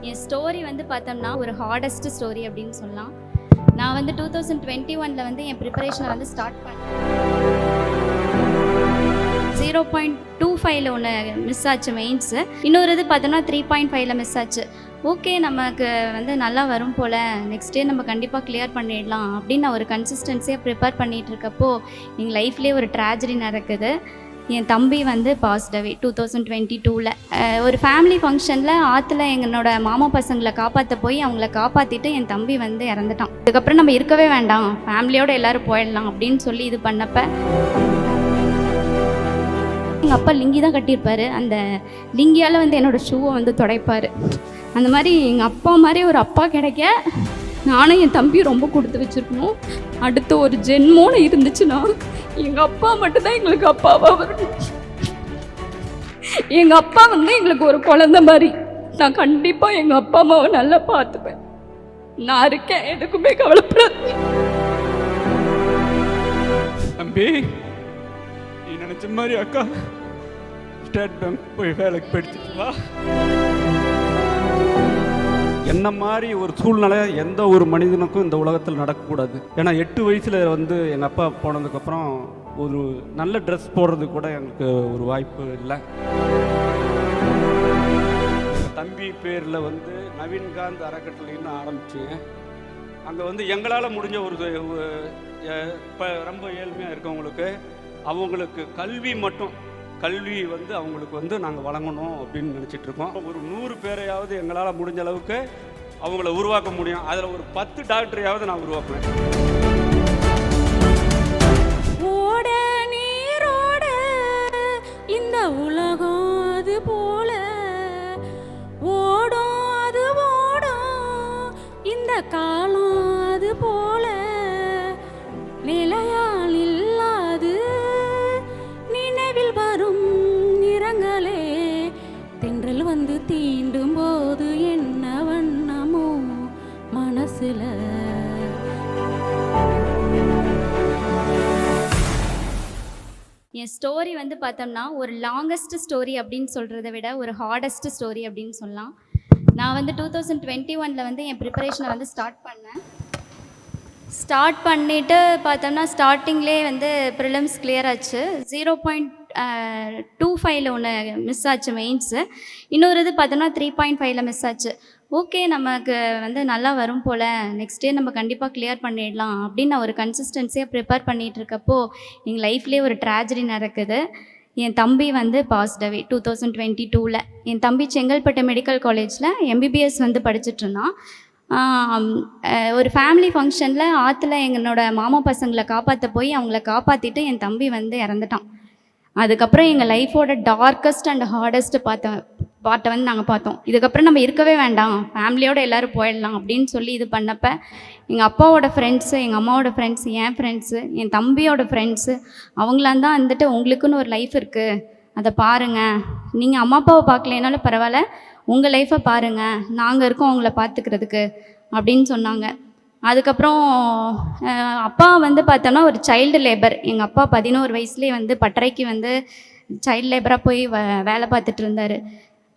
என் story வந்து பார்த்தோம்னா ஒரு ஹார்டஸ்ட் ஸ்டோரி அப்படின்னு சொல்லலாம். நான் வந்து 2021 வந்து என் ப்ரிப்பரேஷனை வந்து ஸ்டார்ட் பண்ணேன். 0.25 ஒன்று மிஸ் ஆச்சு மெயின்ஸு. இன்னொரு இது பார்த்தோம்னா 3.5 மிஸ் ஆச்சு. ஓகே, நமக்கு வந்து நல்லா வரும் போல், நெக்ஸ்ட் டே நம்ம கண்டிப்பாக கிளியர் பண்ணிடலாம் அப்படின்னு நான் ஒரு கன்சிஸ்டன்சியாக ப்ரிப்பேர் பண்ணிகிட்டு இருக்கப்போ எங்கள் லைஃப்லேயே ஒரு ட்ராஜடி நடக்குது. என் தம்பி வந்து பாஸ்ட் அவே 2022 ஒரு ஃபேமிலி ஃபங்க்ஷனில் ஆற்றுல எங்களோட மாமா பசங்களை காப்பாற்ற போய் அவங்கள காப்பாற்றிட்டு என் தம்பி வந்து இறந்துட்டான். அதுக்கப்புறம் நம்ம இருக்கவே வேண்டாம், ஃபேமிலியோடு எல்லோரும் போயிடலாம் அப்படின்னு சொல்லி இது பண்ணப்போ எங்கள் அப்பா லிங்கி தான் கட்டியிருப்பார். அந்த லிங்கியால் வந்து என்னோடய ஷூவை வந்து துடைப்பார். அந்த மாதிரி எங்கள் அப்பா மாதிரி ஒரு அப்பா கிடைக்க நானும் என் தம்பியும் ரொம்ப கொடுத்து வச்சுருக்கணும். அடுத்த ஒரு ஜென்மோன்னு இருந்துச்சுன்னா எங்கள் அப்பா மட்டும்தான் எங்களுக்கு அப்பாவாக வரணும். எங்கள் அப்பா வந்து எங்களுக்கு ஒரு குழந்தை மாதிரி. நான் கண்டிப்பாக எங்கள் அப்பா அம்மாவை நல்லா பார்த்துப்பேன். நான் இருக்கேன், எதுக்குமே கவலைப்படாது. தம்பி, நீ நினைச்ச மாதிரி அக்கா ஸ்டேட் பேங்க் போய் வேலைக்கு போயிடுச்சு வா. என்ன மாதிரி ஒரு சூழ்நிலை எந்த ஒரு மனிதனுக்கும் இந்த உலகத்தில் நடக்கக்கூடாது. ஏன்னா 8 வயசில் வந்து எங்கள் அப்பா போனதுக்கப்புறம் ஒரு நல்ல ட்ரெஸ் போடுறதுக்கு கூட எங்களுக்கு ஒரு வாய்ப்பு இல்லை. எங்கள் தம்பி பேரில் வந்து நவீன்காந்த் அறக்கட்டளைன்னு ஆரம்பிச்சுங்க. அங்கே வந்து எங்களால் முடிஞ்ச ஒரு இப்போ ரொம்ப ஏழ்மையாக இருக்கவங்களுக்கு அவங்களுக்கு கல்வி வந்து அவங்களுக்கு வந்து நாங்கள் வழங்கணும் அப்படின்னு நினச்சிட்ருக்கோம். ஒரு 100 பேரையாவது எங்களால் முடிஞ்ச அளவுக்கு அவங்கள உருவாக்க முடியும். அதில் ஒரு 10 டாக்டரையாவது நான் உருவாக்குவேன். ஓட நீரோட இந்த உலகம் அது போல ஓடும், அது ஓடும் இந்த காலம் அது போல நிலையால் இல்லாது நினைவில் வரும் நிறங்களே தென்றல் வந்து தீண்டும் போது என்ன வண்ணமோ மனசுல. என் ஸ்டோரி வந்து பார்த்தோம்னா ஒரு லாங்கஸ்ட் ஸ்டோரி அப்படின்னு சொல்கிறத விட ஒரு ஹார்டஸ்ட் ஸ்டோரி அப்படின்னு சொல்லலாம். நான் வந்து 2021 வந்து என் ப்ரிப்பரேஷனை வந்து ஸ்டார்ட் பண்ணிவிட்டு பார்த்தோம்னா ஸ்டார்டிங்லேயே வந்து ப்ரிலிம்ஸ் கிளியர் ஆச்சு. 0.25 ஒன்று மிஸ் ஆச்சு மெயின்ஸு. இன்னொரு இது பார்த்தோம்னா 3.5 மிஸ் ஆச்சு. ஓகே, நமக்கு வந்து நல்லா வரும் போல், நெக்ஸ்ட் டே நம்ம கண்டிப்பாக கிளியர் பண்ணிடலாம் அப்படின்னு நான் ஒரு கன்சிஸ்டன்சியாக ப்ரிப்பேர் பண்ணிகிட்டு இருக்கப்போ எங்கள் லைஃப்லேயே ஒரு ட்ராஜடி நடக்குது. என் தம்பி வந்து பாஸ்ட் அவே 2022. என் தம்பி செங்கல்பட்டு மெடிக்கல் காலேஜில் MBBS வந்து படிச்சுட்ருந்தான். ஒரு ஃபேமிலி ஃபங்க்ஷனில் ஆற்றுல எங்களோட மாமா பசங்களை காப்பாற்ற போய் அவங்கள காப்பாற்றிட்டு என் தம்பி வந்து இறந்துட்டான். அதுக்கப்புறம் எங்கள் லைஃபோட டார்க்கஸ்ட் அண்ட் ஹார்டஸ்ட் பார்ட்டை வந்து நாங்கள் பார்த்தோம். இதுக்கப்புறம் நம்ம இருக்கவே வேண்டாம், ஃபேமிலியோடு எல்லோரும் போயிடலாம் அப்படின்னு சொல்லி இது பண்ணப்போ எங்கள் அப்பாவோட ஃப்ரெண்ட்ஸு, எங்கள் அம்மாவோட ஃப்ரெண்ட்ஸு, என் ஃப்ரெண்ட்ஸு, என் தம்பியோட ஃப்ரெண்ட்ஸு அவங்களாம் தான் வந்துட்டு உங்களுக்குன்னு ஒரு லைஃப் இருக்குது, அதை பாருங்கள், நீங்கள் அம்மா அப்பாவை பார்க்கலனாலும் பரவாயில்ல, உங்கள் லைஃப்பை பாருங்கள், நாங்கள் இருக்கோம் அவங்கள பார்த்துக்கிறதுக்கு அப்படின்னு சொன்னாங்க. அதுக்கப்புறம் அப்பா வந்து பார்த்தோன்னா ஒரு சைல்டு லேபர். எங்கள் அப்பா 11 வயசுலேயே வந்து பட்டறைக்கு வந்து சைல்டு லேபராக போய் வேலை பார்த்துட்டு இருந்தார்.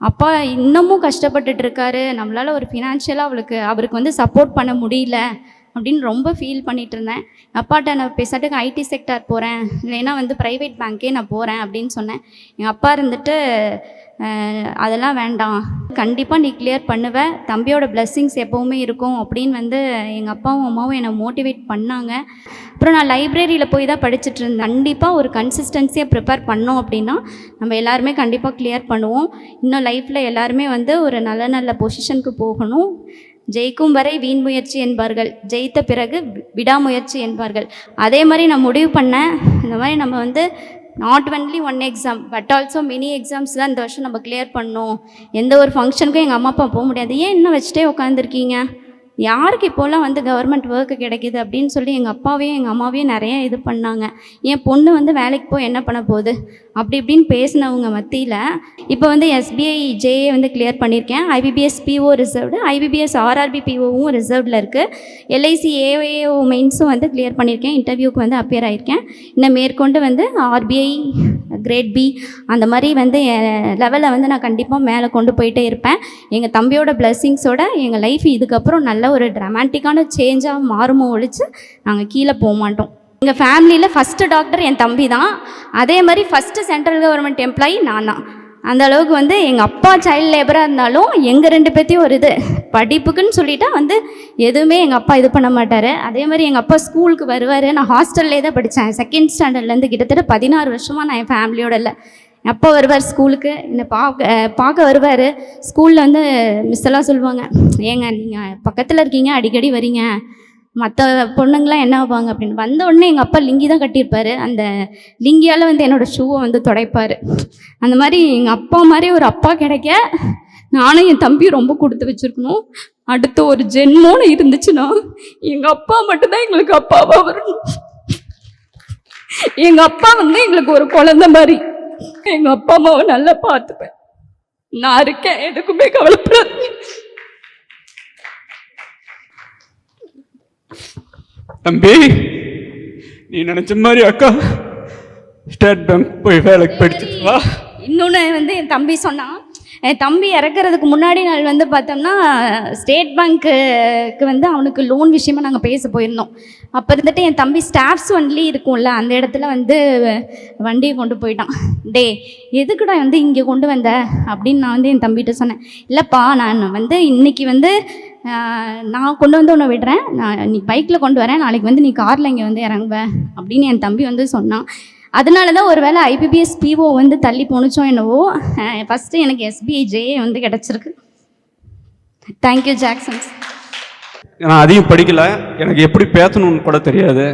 அப்பா இன்னமும் கஷ்டப்பட்டுட்டு இருக்காரு. நம்மளால் ஒரு ஃபினான்ஷியலாக அவருக்கு வந்து சப்போர்ட் பண்ண முடியல அப்படின்னு ரொம்ப ஃபீல் பண்ணிகிட்டு இருந்தேன். அப்பாட்ட நான் பேசாட்டுக்கு ஐடி செக்டார் போகிறேன், இல்லைன்னா வந்து ப்ரைவேட் பேங்க்கே நான் போகிறேன் அப்படின்னு சொன்னேன். எங்கள் அப்பா இருந்துட்டு அதெல்லாம் வேண்டாம், கண்டிப்பாக நீ கிளியர் பண்ணுவ, தம்பியோட பிளெஸ்ஸிங்ஸ் எப்போவுமே இருக்கும் அப்படின்னு வந்து எங்கள் அப்பாவும் அம்மாவும் என்னை மோட்டிவேட் பண்ணாங்க. அப்புறம் நான் லைப்ரரியில் போய் தான் படிச்சுட்டு இருந்தேன். கண்டிப்பாக ஒரு கன்சிஸ்டன்சியாக ப்ரிப்பேர் பண்ணோம் அப்படின்னா நம்ம எல்லாருமே கண்டிப்பாக கிளியர் பண்ணுவோம். இன்னும் லைஃப்பில் எல்லாருமே வந்து ஒரு நல்ல பொசிஷனுக்கு போகணும். ஜெயிக்கும் வரை வீண் முயற்சி என்பார்கள், ஜெயித்த பிறகு விடாமுயற்சி என்பார்கள். அதே மாதிரி நான் முடிவு பண்ணேன், இந்த மாதிரி நம்ம வந்து not only 1 exam but also many exams தான் இந்த வருஷம் நம்ம கிளியர் பண்ணோம். எந்த ஒரு ஃபங்க்ஷனுக்கும் எங்கள் அம்மா அப்பா போக முடியாது. ஏன் இன்னும் வச்சுட்டே உட்காந்துருக்கீங்க, யாருக்கு இப்போலாம் வந்து கவர்மெண்ட் ஒர்க்கு கிடைக்கிது அப்படின்னு சொல்லி எங்கள் அப்பாவையும் எங்கள் அம்மாவையும் நிறைய இது பண்ணாங்க. என் பொண்ணு வந்து வேலைக்கு போய் என்ன பண்ண போகுது அப்படி இப்படின்னு பேசினவங்க மத்தியில் இப்போ வந்து SBI ஜேஏ வந்து கிளியர் பண்ணியிருக்கேன். IBPS PO reserved, IBPS RRB POவும் ரிசர்வ்டில் இருக்குது. LIC AAO மெயின்ஸும் வந்து கிளியர் பண்ணியிருக்கேன். இன்டர்வியூக்கு வந்து அப்பியர் ஆகியிருக்கேன். இன்னும் மேற்கொண்டு வந்து RBI கிரேட் B அந்த மாதிரி வந்து லெவலில் வந்து நான் கண்டிப்பாக மேலே கொண்டு போயிட்டே இருப்பேன். எங்கள் தம்பியோட பிளெஸ்ஸிங்ஸோட எங்கள் லைஃப் இதுக்கப்புறம் நல்ல ஒரு ட்ராமாட்டிக்கான சேஞ்சாக மாறுமோ ஒழிச்சு நாங்கள் கீழே போக மாட்டோம். எங்கள் ஃபேமிலியில் ஃபஸ்ட்டு டாக்டர் என் தம்பி தான். அதே மாதிரி ஃபஸ்ட்டு சென்ட்ரல் கவர்மெண்ட் எம்ப்ளாயி நான் தான். அந்த அளவுக்கு வந்து எங்கள் அப்பா சைல்டு லேபராக இருந்தாலும் எங்கள் 2 பேர்த்தையும் ஒரு இது படிப்புக்குன்னு சொல்லிட்டா வந்து எதுவுமே எங்கள் அப்பா இது பண்ண மாட்டார். அதே மாதிரி எங்கள் அப்பா ஸ்கூலுக்கு வருவார். நான் ஹாஸ்டல்லே தான் படித்தேன். 2nd ஸ்டாண்டர்ட்லேருந்து கிட்டத்தட்ட 16 வருஷமாக நான் என் ஃபேமிலியோட இல்லை. அப்பா வருவார் ஸ்கூலுக்கு, என்னை பார்க்க வருவார். ஸ்கூலில் வந்து மிஸ் எல்லாம் சொல்லுவாங்க, ஏங்க நீங்கள் பக்கத்தில் இருக்கீங்க, அடிக்கடி வரீங்க, மற்ற பொண்ணுங்களாம் என்ன ஆவாங்க அப்படின்னு. வந்த உடனே எங்கள் அப்பா லிங்கி தான் கட்டியிருப்பார். அந்த லிங்கியால் வந்து என்னோடய ஷூவை வந்து துடைப்பார். அந்த மாதிரி எங்கள் அப்பா மாதிரி ஒரு அப்பா கிடைக்க நானும் என் தம்பியும் ரொம்ப கொடுத்து வச்சுருக்கணும். அடுத்த ஒரு ஜென்மோன்னு இருந்துச்சுன்னா எங்கள் அப்பா மட்டும்தான் எங்களுக்கு அப்பாவாக வரணும். எங்கள் அப்பா வந்து எங்களுக்கு ஒரு குழந்தை மாதிரி. எங்கள் அப்பா அம்மாவை நல்லா பார்த்துப்பேன். நான் இருக்கேன், எதுக்குமே கவலைப்படாது. தம்பி, நீ நினைச்ச மாதிரி அக்கா ஸ்டேட் பேங்க் போய் வேலைக்கு படிச்சுட்டு வா. இன்னொன்று வந்து என் தம்பி சொன்னான், என் தம்பி இறக்குறதுக்கு முன்னாடி நாள் வந்து பார்த்தோம்னா ஸ்டேட் பேங்க்குக்கு வந்து அவனுக்கு லோன் விஷயமா நாங்கள் பேச போயிருந்தோம். அப்போ இருந்துட்டு என் தம்பி ஸ்டாஃப்ஸ் வண்டி இருக்கும்ல, அந்த இடத்துல வந்து வண்டியை கொண்டு போயிட்டான். டே எதுக்குடா வந்து இங்கே கொண்டு வந்த அப்படின்னு நான் வந்து என் தம்பிகிட்ட சொன்னேன். இல்லைப்பா, நான் வந்து இன்னைக்கு வந்து நான் கொண்டு வந்து உன்னை விடுறேன், நான் நீ பைக்கில் கொண்டு வரேன், நாளைக்கு வந்து நீ காரில் இங்கே வந்து இறங்குவேன் அப்படின்னு என் தம்பி வந்து சொன்னான். அதனால தான் ஒரு வேளை IBPS PO வந்து தள்ளி போணுச்சோ என்னவோ, ஃபஸ்ட்டு எனக்கு SBI ஜேஏ வந்து கிடச்சிருக்கு. Thank you Jackson's. நான் அதையும் படிக்கலை, எனக்கு எப்படி பேசணும்னு கூட தெரியாது.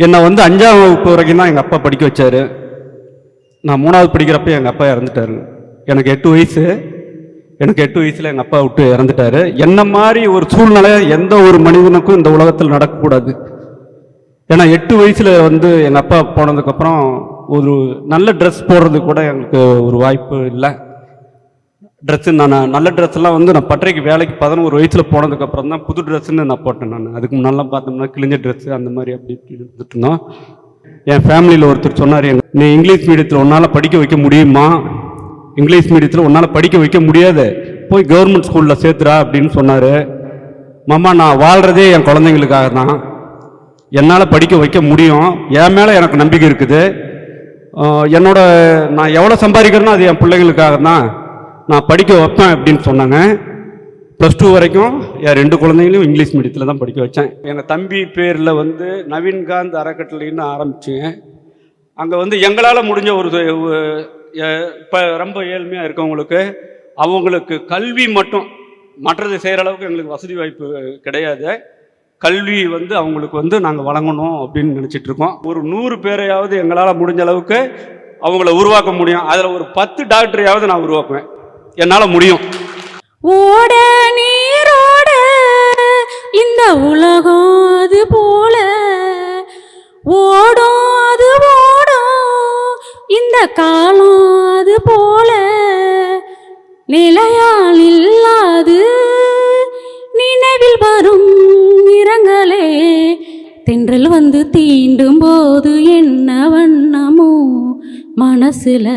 என்னை வந்து 5ஆம் வகுப்பு வரைக்கும் தான் எங்கள் அப்பா படிக்க வச்சார். நான் 3வது படிக்கிறப்ப எங்கள் அப்பா இறந்துட்டாரு. எனக்கு 8 வயசு. எனக்கு 8 வயசில் எங்கள் அப்பா விட்டு இறந்துட்டாரு. என்ன மாதிரி ஒரு சூழ்நிலை எந்த ஒரு மனிதனுக்கும் இந்த உலகத்தில் நடக்கக்கூடாது. ஏன்னா 8 வயசில் வந்து எங்கள் அப்பா போனதுக்கப்புறம் ஒரு நல்ல ட்ரெஸ் போடுறது கூட எனக்கு ஒரு வாய்ப்பு இல்லை. ட்ரெஸ்ஸு நான் நல்ல ட்ரெஸ்ஸெல்லாம் வந்து நான் பட்டறைக்கு வேலைக்கு 11 வயசில் போனதுக்கப்புறம் தான் புது ட்ரெஸ்ஸுன்னு நான் போட்டேன். நான் அதுக்கு முன்னாலாம் பார்த்தோம்னா கிழிஞ்ச ட்ரெஸ்ஸு அந்த மாதிரி அப்படி இருந்துட்டு இருந்தோம். என் ஃபேமிலியில் ஒருத்தர் சொன்னார், நீ இங்கிலீஷ் மீடியத்தில் உன்னால் படிக்க வைக்க முடியுமா, இங்கிலீஷ் மீடியத்தில் உன்னால் படிக்க வைக்க முடியாது, போய் கவர்மெண்ட் ஸ்கூலில் சேர்த்துறா அப்படின்னு சொன்னார். மாமா, நான் வாழ்கிறதே என் குழந்தைங்களுக்காக தான். என்னால் படிக்க வைக்க முடியும், என் மேலே எனக்கு நம்பிக்கை இருக்குது. நான் எவ்வளோ சம்பாதிக்கிறேனோ அது என் பிள்ளைங்களுக்காக தான், நான் படிக்க வைப்பேன் அப்படின்னு சொன்னாங்க. +2 வரைக்கும் என் 2 குழந்தைங்களையும் இங்கிலீஷ் மீடியத்தில் தான் படிக்க வச்சேன். எங்கள் தம்பி பேரில் வந்து நவீன்காந்த் அறக்கட்டளைன்னு ஆரம்பிச்சுங்க. அங்கே வந்து எங்களால் முடிஞ்ச ஒரு இப்போ ரொம்ப ஏழ்மையாக இருக்கவங்களுக்கு அவங்களுக்கு கல்வி மட்டும், மற்றது செய்கிற அளவுக்கு எங்களுக்கு வசதி வாய்ப்பு கிடையாது. கல்வி வந்து அவங்களுக்கு வந்து நாங்கள் வழங்கணும் அப்படின்னு நினச்சிட்ருக்கோம். ஒரு 100 பேரையாவது எங்களால் முடிஞ்ச அளவுக்கு அவங்கள உருவாக்க முடியும். அதில் ஒரு 10 டாக்டரையாவது நான் உருவாக்குவேன், என்னால் முடியும். ஓட நீரோட இந்த உலகம் அது போல ஓடும், அது ஓடும் இந்த காலம் அது போல நிலையால் இல்லாது நினைவில் வரும் நிறங்களே தென்றல் வந்து தீண்டும் போது என்ன வண்ணமோ மனசுல